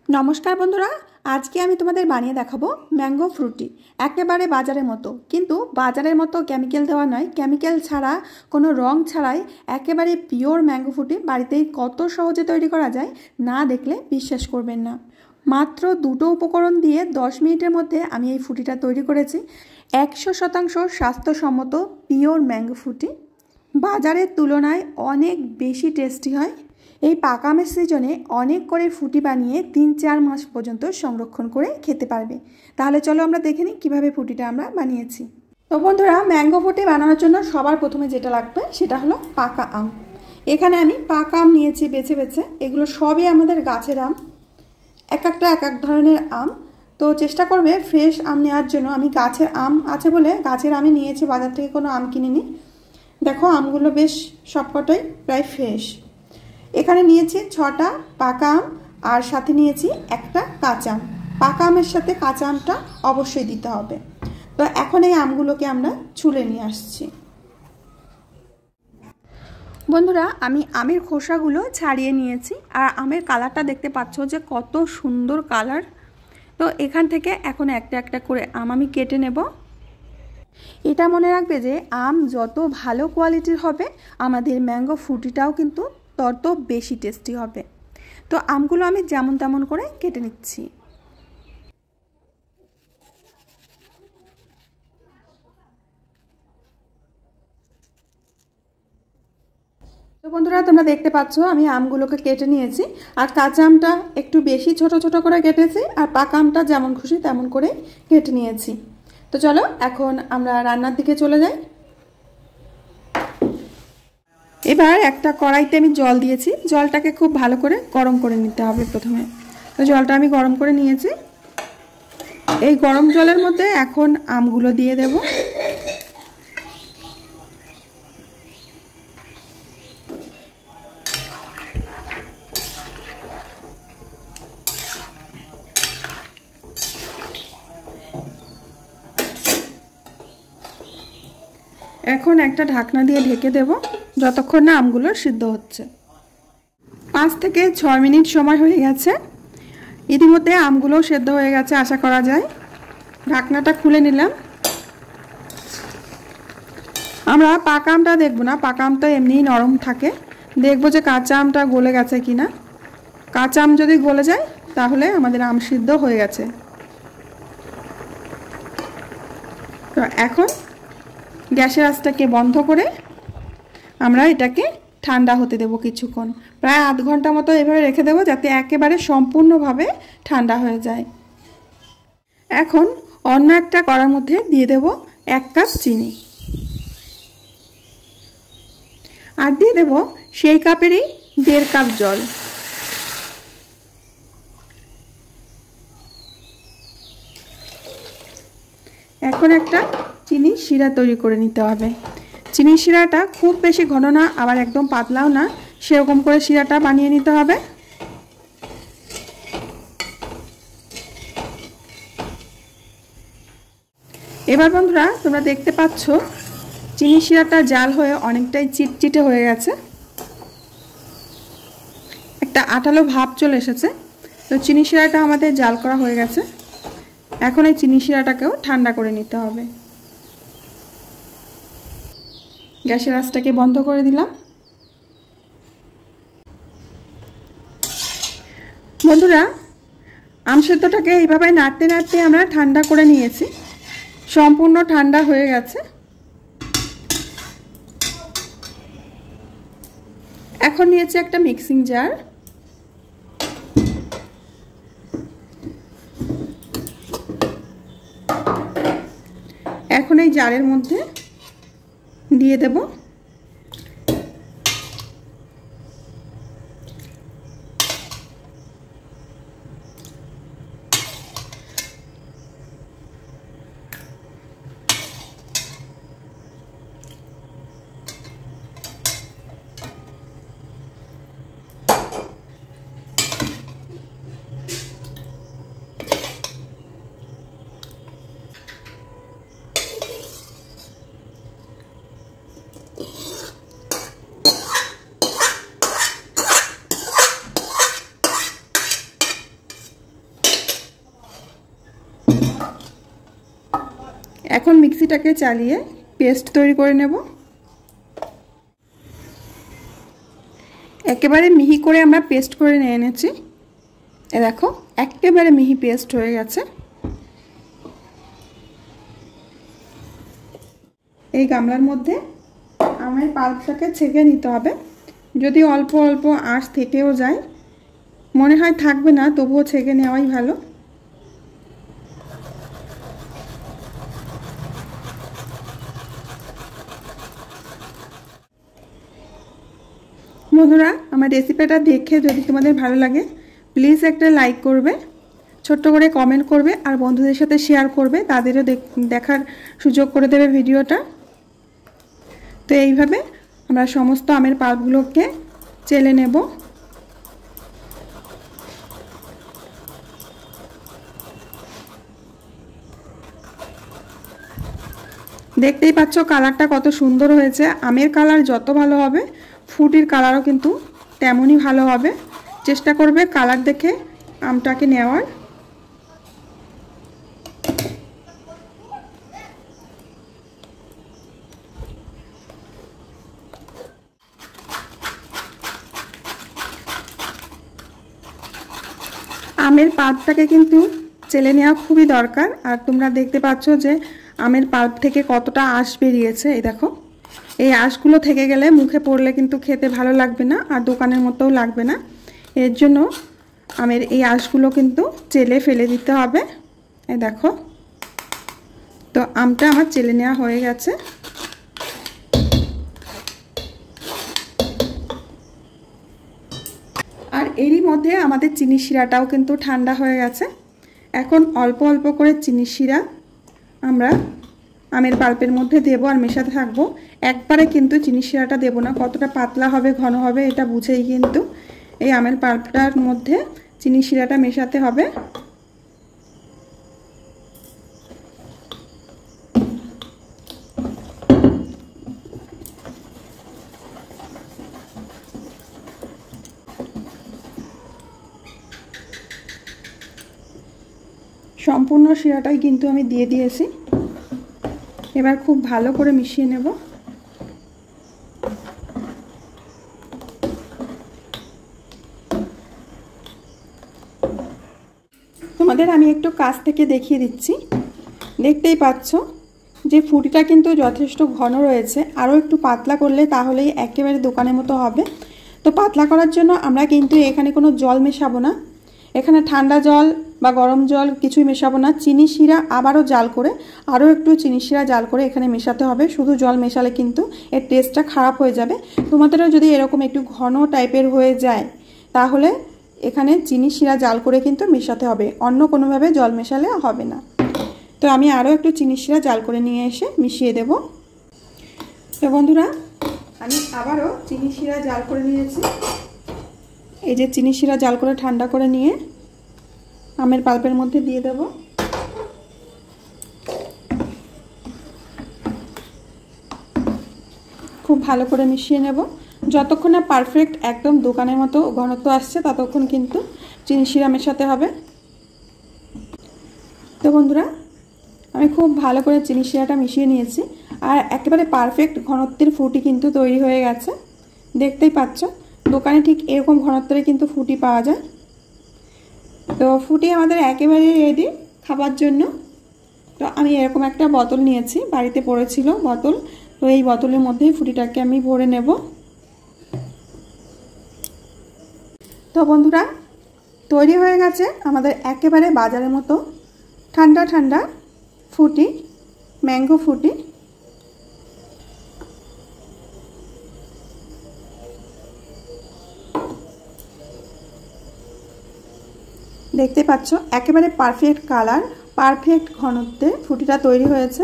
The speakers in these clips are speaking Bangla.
নমস্কার বন্ধুরা, আজকে আমি তোমাদের বানিয়ে দেখাবো ম্যাঙ্গো ফ্রুটি। একেবারে বাজারের মতো, কিন্তু বাজারের মতো কেমিক্যাল দেওয়া নয়, কেমিক্যাল ছাড়া, কোনো রং ছাড়াই একেবারে পিওর ম্যাঙ্গো ফ্রুটি বাড়িতেই কত সহজে তৈরি করা যায় না দেখলে বিশ্বাস করবেন না। মাত্র দুটো উপকরণ দিয়ে 10 মিনিটের মধ্যে আমি এই ফ্রুটিটা তৈরি করেছি। 100% স্বাস্থ্যসম্মত পিওর ম্যাঙ্গো ফ্রুটি, বাজারের তুলনায় অনেক বেশি টেস্টি হয়। এই পাকা আমের সিজনে অনেক করে ফ্রুটি বানিয়ে 3-4 মাস পর্যন্ত সংরক্ষণ করে খেতে পারবে। তাহলে চলো আমরা দেখে নিই কীভাবে ফ্রুটিটা আমরা বানিয়েছি। তো বন্ধুরা, ম্যাঙ্গো ফ্রুটি বানানোর জন্য সবার প্রথমে যেটা লাগবে সেটা হলো পাকা আম। এখানে আমি পাকা আম নিয়েছি বেছে বেছে। এগুলো সবই আমাদের গাছের আম, এক এক ধরনের আম। তো চেষ্টা করবে ফ্রেশ আম নেওয়ার জন্য। আমি গাছের আম আছে বলে গাছের আমই নিয়েছি, বাজার থেকে কোনো আম কিনিনি। দেখো আমগুলো বেশ সবকটাই প্রায় ফ্রেশ। এখানে নিয়েছি 6টা পাকা আম আর সাথে নিয়েছি একটা কাঁচা আম। পাকা আমের সাথে কাঁচা আমটা অবশ্যই দিতে হবে। তো এখন এই আমগুলোকে আমরা ছুলে নিয়ে আসছি। বন্ধুরা, আমি আমের খোসাগুলো ছাড়িয়ে নিয়েছি আর আমের কালারটা দেখতে পাচ্ছ যে কত সুন্দর কালার। তো এখান থেকে এখন একটা একটা করে আম আমি কেটে নেব। এটা মনে রাখবে যে আম যত ভালো কোয়ালিটির হবে আমাদের ম্যাঙ্গো ফ্রুটিটাও কিন্তু তত বেশি টেস্টি হবে। তো আমগুলো আমি যেমন তেমন করে কেটে নিচ্ছি। তো বন্ধুরা, তোমরা দেখতে পাচ্ছ আমি আমগুলোকে কেটে নিয়েছি। আর কাঁচা আমটা একটু বেশি ছোট ছোট করে কেটেছি, আর পাকা আমটা যেমন খুশি তেমন করে কেটে নিয়েছি। তো চলো এখন আমরা রান্নার দিকে চলে যাই। এবার একটা কড়াইতে আমি জল দিয়েছি। জলটাকে খুব ভালো করে গরম করে নিতে হবে প্রথমে। তো জলটা আমি গরম করে নিয়েছি। এই গরম জলের মধ্যে এখন আমগুলো দিয়ে দেব। এখন একটা ঢাকনা দিয়ে ঢেকে দেব যতক্ষণ না আমগুলো সিদ্ধ হচ্ছে। 5 থেকে 6 মিনিট সময় হয়ে গেছে। ইতিমধ্যে আমগুলোও সেদ্ধ হয়ে গেছে আশা করা যায়। ঢাকনাটা খুলে নিলাম। আমরা পাকা আমটা দেখব না, পাকা আমটা এমনিই নরম থাকে। দেখব যে কাঁচা আমটা গলে গেছে কিনা। কাঁচা আম যদি গলে যায় তাহলে আমাদের আম সিদ্ধ হয়ে গেছে। তো এখন গ্যাসের আঁচটাকে বন্ধ করে আমরা এটাকে ঠান্ডা হতে দেব কিছুক্ষণ, প্রায় আধ ঘন্টা মতো এভাবে রেখে দেবো যাতে একেবারে সম্পূর্ণভাবে ঠান্ডা হয়ে যায়। এখন অন্য একটা কড়ার মধ্যে দিয়ে দেব 1 কাপ চিনি, আর দিয়ে দেব সেই কাপেরই 1.5 কাপ জল। এখন একটা চিনি শিরা তৈরি করে নিতে হবে। চিনি শিরাটা খুব বেশি ঘন না, আবার একদম পাতলাও না, সেরকম করে শিরাটা বানিয়ে নিতে হবে। এবার বন্ধুরা, তোমরা দেখতে পাচ্ছ চিনি শিরাটা জাল হয়ে অনেকটাই চিটচিটে হয়ে গেছে, একটা আঠালো ভাব চলে এসেছে। তো চিনি শিরাটা আমাদের জাল করা হয়ে গেছে। এখন এই চিনি শিরাটাকেও ঠান্ডা করে নিতে হবে। গ্যাসের আঁচটাকে বন্ধ করে দিলাম। বন্ধুরা, আম সেদ্ধটাকে এইভাবে নাড়তে নাড়তে আমরা ঠান্ডা করে নিয়েছি, সম্পূর্ণ ঠান্ডা হয়ে গেছে। এখন নিয়েছি একটা মিক্সিং জার। এখন এই জারের মধ্যে দিয়ে দেব এখন মিক্সিটাকে চালিয়ে পেস্ট তৈরি করে নেব। একেবারে মিহি করে আমরা পেস্ট করে নিয়ে এনেছি। এ দেখো একেবারে মিহি পেস্ট হয়ে গেছে। এই গামলার মধ্যে আমের পাল্পটাকে ছেঁকে নিতে হবে। যদি অল্প অল্প আঁশ থেকেও যায়, মনে হয় থাকবে না, তবুও ছেঁকে নেওয়াই ভালো। বন্ধুরা, আমার রেসিপিটা দেখে যদি তোমাদের ভালো লাগে প্লিজ একটা লাইক করবে, ছোট্ট করে কমেন্ট করবে, আর বন্ধুদের সাথে শেয়ার করবে, তাদেরও দেখার সুযোগ করে দেবে ভিডিওটা। তো এইভাবে আমরা সমস্ত আমের পাল্পগুলোকে চেলে নেব। দেখতেই পাচ্ছ কালারটা কত সুন্দর হয়েছে। আমের কালার যত ভালো হবে ফ্রুটির কালারও কিন্তু তেমনই ভালো হবে। চেষ্টা করবে কালার দেখে আমটাকে নেওয়ার। আমের পাল্পটাকে কিন্তু চেলে নেওয়া খুবই দরকার। আর তোমরা দেখতে পাচ্ছ যে আমের পাল্প থেকে কতটা আঁশ বেরিয়েছে। এই দেখো, এই আঁশগুলো থেকে গেলে মুখে পড়লে কিন্তু খেতে ভালো লাগবে না, আর দোকানের মতোও লাগবে না। এর জন্য আমের এই আঁশগুলো কিন্তু চেলে ফেলে দিতে হবে। এই দেখো, তো আমটা আমার চেলে নেওয়া হয়ে গেছে। আর এরই মধ্যে আমাদের চিনি শিরাটাও কিন্তু ঠান্ডা হয়ে গেছে। এখন অল্প অল্প করে চিনি শিরা আমরা আমের পাল্পের মধ্যে দেবো আর মেশাতে থাকবো। একবারে কিন্তু চিনি শিরাটা দেবো না, কতটা পাতলা হবে ঘন হবে এটা বুঝেই কিন্তু এই আমের পাল্পটার মধ্যে চিনি শিরাটা মেশাতে হবে। সম্পূর্ণ শিরাটাই কিন্তু আমি দিয়ে দিয়েছি। এবার খুব ভালো করে মিশিয়ে নেব। তোমাদের আমি একটু কাছ থেকে দেখিয়ে দিচ্ছি। দেখতেই পাচ্ছ যে ফুটিটা কিন্তু যথেষ্ট ঘন রয়েছে। আরও একটু পাতলা করলে তাহলেই একেবারে দোকানের মতো হবে। তো পাতলা করার জন্য আমরা কিন্তু এখানে কোনো জল মেশাবো না। এখানে ঠান্ডা জল বা গরম জল কিছুই মেশাবো না। চিনি শিরা আবারও জাল করে, আরও একটু চিনি শিরা জাল করে এখানে মেশাতে হবে। শুধু জল মেশালে কিন্তু এর টেস্টটা খারাপ হয়ে যাবে। তোমাদেরও যদি এরকম একটু ঘন টাইপের হয়ে যায় তাহলে এখানে চিনি শিরা জাল করে কিন্তু মেশাতে হবে, অন্য কোনোভাবে জল মেশালে হবে না। তো আমি আরও একটু চিনি শিরা জাল করে নিয়ে এসে মিশিয়ে দেব। তো বন্ধুরা, আমি আবারও চিনি শিরা জাল করে নিয়েছি। এই যে চিনি শিরা জাল করে ঠান্ডা করে নিয়ে আমের পাল্পের মধ্যে দিয়ে দেব। খুব ভালো করে মিশিয়ে নেব। যতক্ষণ না পারফেক্ট একদম দোকানের মতো ঘনত্ব আসছে ততক্ষণ কিন্তু চিনি শিরা মেশাতে হবে। তো বন্ধুরা, আমি খুব ভালো করে চিনি শিরাটা মিশিয়ে নিয়েছি আর একেবারে পারফেক্ট ঘনত্বের ফ্রুটি কিন্তু তৈরি হয়ে গেছে। দেখতেই পাচ্ছ দোকানে ঠিক এরকম ঘনত্বের কিন্তু ফ্রুটি পাওয়া যায়। তো ফ্রুটি আমাদের একেবারে রেডি খাবার জন্য। তো আমি এরকম একটা বোতল নিয়েছি, বাড়িতে পড়েছিল বোতল। তো এই বোতলের মধ্যেই ফ্রুটিটাকে আমি ভরে নেব। তো বন্ধুরা, তৈরি হয়ে গেছে আমাদের একেবারে বাজারের মতো ঠান্ডা ঠান্ডা ফ্রুটি, ম্যাঙ্গো ফ্রুটি। দেখতে পাচ্ছ একেবারে পারফেক্ট কালার, পারফেক্ট ঘনত্বে ফ্রুটিটা তৈরি হয়েছে।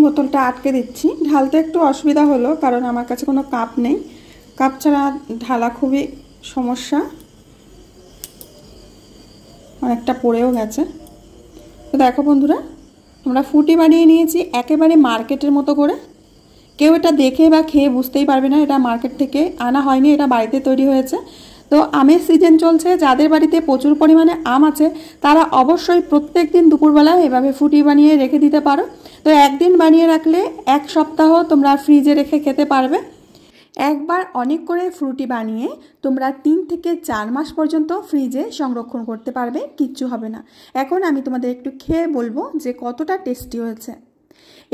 বোতলটা আটকে দিচ্ছি। ঢালতে একটু অসুবিধা হলো কারণ আমার কাছে কোনো কাপ নেই। কাপ ছাড়া ঢালা খুবই সমস্যা, অনেকটা পড়েও গেছে। তো দেখো বন্ধুরা, আমরা ফ্রুটি বানিয়ে নিয়েছি একেবারে মার্কেটের মতো করে। কেউ এটা দেখে বা খেয়ে বুঝতেই পারবে না এটা মার্কেট থেকে আনা হয়নি, এটা বাড়িতে তৈরি হয়েছে। তো আমের সিজন চলছে, যাদের বাড়িতে প্রচুর পরিমাণে আম আছে তারা অবশ্যই প্রত্যেক দিন দুপুরবেলা এভাবে ফ্রুটি বানিয়ে রেখে দিতে পারো। তো একদিন বানিয়ে রাখলে এক সপ্তাহ তোমরা ফ্রিজে রেখে খেতে পারবে। একবার অনেক করে ফ্রুটি বানিয়ে তোমরা 3 থেকে 4 মাস পর্যন্ত ফ্রিজে সংরক্ষণ করতে পারবে, কিচ্ছু হবে না। এখন আমি তোমাদের একটু খেয়ে বলবো যে কতটা টেস্টি হয়েছে।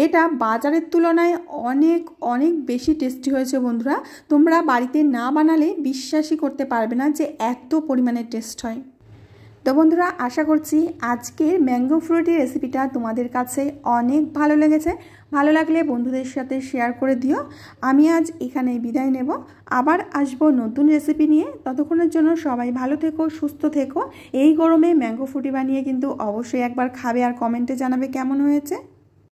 এটা বাজারের তুলনায় অনেক অনেক বেশি টেস্টি হয়েছে বন্ধুরা। তোমরা বাড়িতে না বানালে বিশ্বাসই করতে পারবে না যে এত পরিমাণে টেস্ট হয়। তো বন্ধুরা, আশা করছি আজকের ম্যাঙ্গো ফ্রুটি রেসিপিটা তোমাদের কাছে অনেক ভালো লেগেছে। ভালো লাগলে বন্ধুদের সাথে শেয়ার করে দিও। আমি আজ এখানে বিদায় নেব, আবার আসবো নতুন রেসিপি নিয়ে। ততক্ষণের জন্য সবাই ভালো থেকো, সুস্থ থেকো। এই গরমে ম্যাঙ্গো ফ্রুটি বানিয়ে কিন্তু অবশ্যই একবার খাবে আর কমেন্টে জানাবে কেমন হয়েছে।